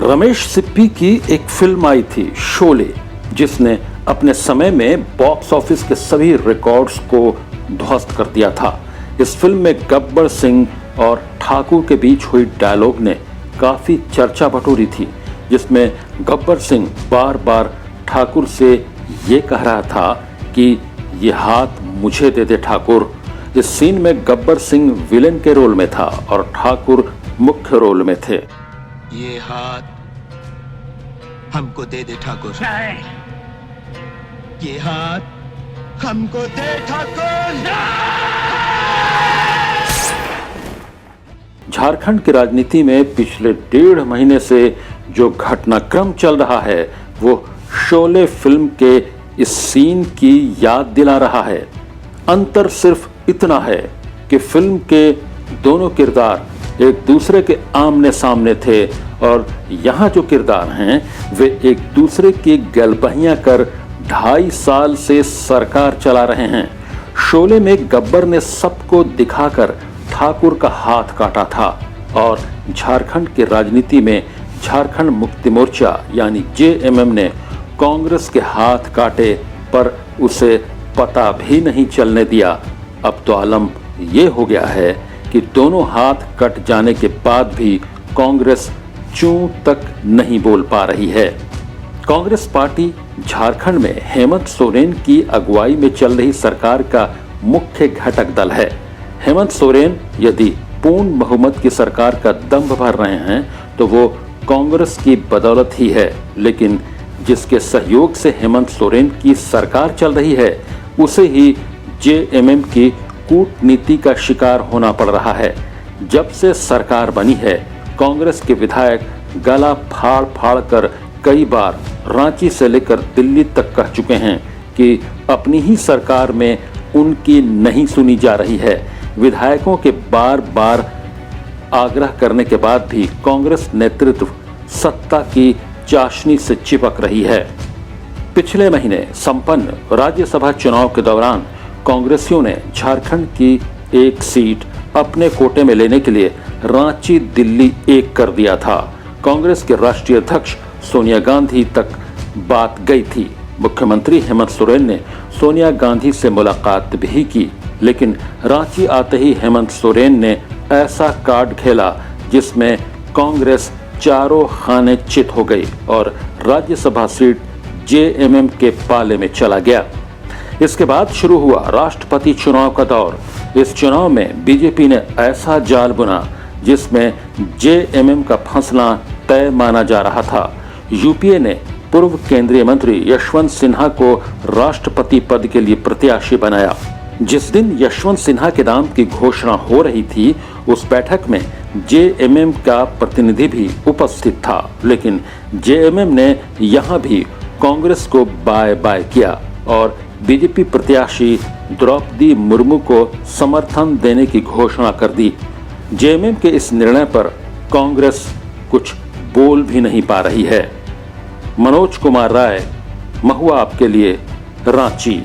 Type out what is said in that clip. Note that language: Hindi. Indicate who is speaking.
Speaker 1: रमेश सिप्पी की एक फिल्म आई थी शोले, जिसने अपने समय में बॉक्स ऑफिस के सभी रिकॉर्ड्स को ध्वस्त कर दिया था। इस फिल्म में गब्बर सिंह और ठाकुर के बीच हुई डायलॉग ने काफी चर्चा बटोरी थी, जिसमें गब्बर सिंह बार बार ठाकुर से ये कह रहा था कि ये हाथ मुझे दे दे ठाकुर। इस सीन में गब्बर सिंह विलेन के रोल में था और ठाकुर मुख्य रोल में थे।
Speaker 2: ये हाथ हमको दे दे ठाकुर। ये हाथ हमको दे ठाकुर।
Speaker 1: झारखंड की राजनीति में पिछले 1.5 महीने से जो घटनाक्रम चल रहा है वो शोले फिल्म के इस सीन की याद दिला रहा है। अंतर सिर्फ इतना है कि फिल्म के दोनों किरदार एक दूसरे के आमने सामने थे और यहाँ जो किरदार हैं वे एक दूसरे की गलबहियां कर 2.5 साल से सरकार चला रहे हैं। शोले में गब्बर ने सबको दिखाकर ठाकुर का हाथ काटा था और झारखंड की राजनीति में झारखंड मुक्ति मोर्चा यानी जेएमएम ने कांग्रेस के हाथ काटे पर उसे पता भी नहीं चलने दिया। अब तो आलम ये हो गया है कि दोनों हाथ कट जाने के बाद भी कांग्रेस चूं तक नहीं बोल पा रही है। कांग्रेस पार्टी झारखंड में हेमंत सोरेन की अगुवाई में चल रही सरकार का मुख्य घटक दल है। हेमंत सोरेन यदि पूर्ण बहुमत की सरकार का दम भर रहे हैं तो वो कांग्रेस की बदौलत ही है, लेकिन जिसके सहयोग से हेमंत सोरेन की सरकार चल रही है उसे ही जेएमएम की कूटनीति का शिकार होना पड़ रहा है। जब से सरकार बनी है कांग्रेस के विधायक गला फाड़ फाड़ कर कई बार रांची से लेकर दिल्ली तक कह चुके हैं कि अपनी ही सरकार में उनकी नहीं सुनी जा रही है। विधायकों के बार बार आग्रह करने के बाद भी कांग्रेस नेतृत्व सत्ता की चाशनी से चिपक रही है। पिछले महीने संपन्न राज्यसभा चुनाव के दौरान कांग्रेसियों ने झारखंड की एक सीट अपने कोटे में लेने के लिए रांची दिल्ली एक कर दिया था। कांग्रेस के राष्ट्रीय अध्यक्ष सोनिया गांधी तक बात गई थी। मुख्यमंत्री हेमंत सोरेन ने सोनिया गांधी से मुलाकात भी की, लेकिन रांची आते ही हेमंत सोरेन ने ऐसा कार्ड खेला जिसमें कांग्रेस चारों खाने चित हो गई और राज्यसभा सीट जेएमएम के पाले में चला गया। इसके बाद शुरू हुआ राष्ट्रपति चुनाव का दौर। इस चुनाव में बीजेपी ने ऐसा जाल बुना जिसमें जेएमएम का फंसना तय माना जा रहा था। यूपीए ने पूर्व केंद्रीय मंत्री यशवंत सिन्हा को राष्ट्रपति पद के लिए प्रत्याशी बनाया। जिस दिन यशवंत सिन्हा के नाम की घोषणा हो रही थी उस बैठक में जेएमएम का प्रतिनिधि भी उपस्थित था, लेकिन जेएमएम ने यहां भी कांग्रेस को बाय बाय किया और बीजेपी प्रत्याशी द्रौपदी मुर्मू को समर्थन देने की घोषणा कर दी। जेएमएम के इस निर्णय पर कांग्रेस कुछ बोल भी नहीं पा रही है। मनोज कुमार राय, महुआ आपके लिए, रांची।